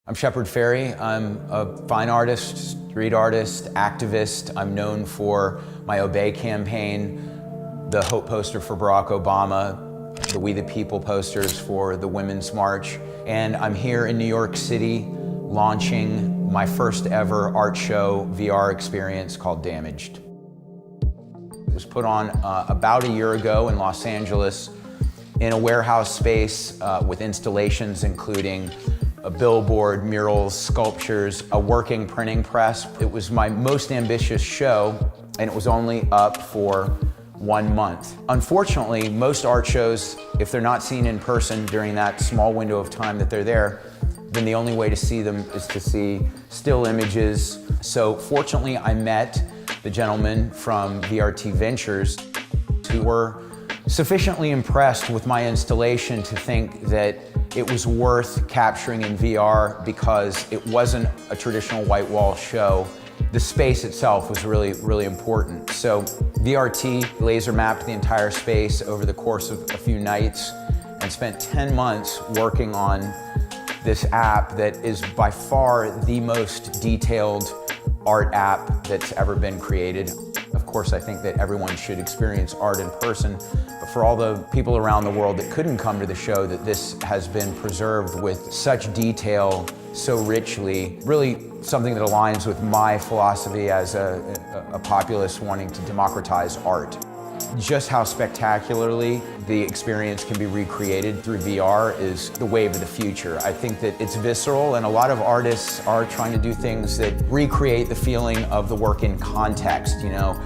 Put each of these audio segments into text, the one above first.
I'm Shepard Fairey. I'm a fine artist, street artist, activist. I'm known for my Obey campaign, the Hope poster for Barack Obama, the We the People posters for the Women's March. And I'm here in New York City launching my first ever art show VR experience called Damaged. It was put on about a year ago in Los Angeles in a warehouse space with installations including a billboard, murals, sculptures, a working printing press. It was my most ambitious show, and it was only up for 1 month. Unfortunately, most art shows, if they're not seen in person during that small window of time that they're there, then the only way to see them is to see still images. So fortunately, I met the gentlemen from VRT Ventures who were sufficiently impressed with my installation to think that it was worth capturing in VR because it wasn't a traditional white wall show. The space itself was really important. So VRT laser mapped the entire space over the course of a few nights and spent 10 months working on this app that is by far the most detailed art app that's ever been created. Of course, I think that everyone should experience art in person, but for all the people around the world that couldn't come to the show, that this has been preserved with such detail, so richly, really something that aligns with my philosophy as a populist wanting to democratize art. Just how spectacularly the experience can be recreated through VR is the wave of the future. I think that it's visceral, and a lot of artists are trying to do things that recreate the feeling of the work in context, you know.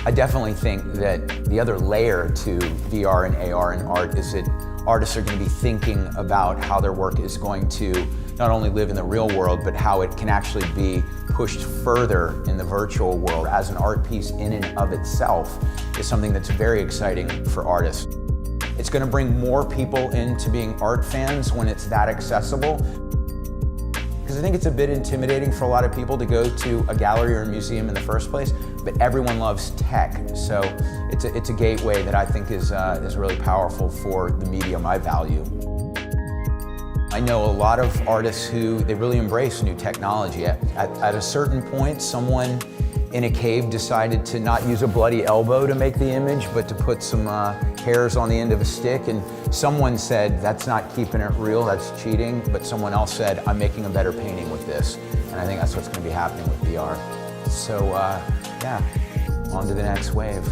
I definitely think that the other layer to VR and AR and art is that artists are going to be thinking about how their work is going to not only live in the real world, but how it can actually be pushed further in the virtual world as an art piece in and of itself is something that's very exciting for artists. It's going to bring more people into being art fans when it's that accessible. Because I think it's a bit intimidating for a lot of people to go to a gallery or a museum in the first place, but everyone loves tech. So it's a gateway that I think is really powerful for the medium I value. I know a lot of artists who, they really embrace new technology. At a certain point, someone in a cave decided to not use a bloody elbow to make the image, but to put some hairs on the end of a stick. And someone said, that's not keeping it real, that's cheating. But someone else said, I'm making a better painting with this. And I think that's what's going to be happening with VR. So yeah, on to the next wave.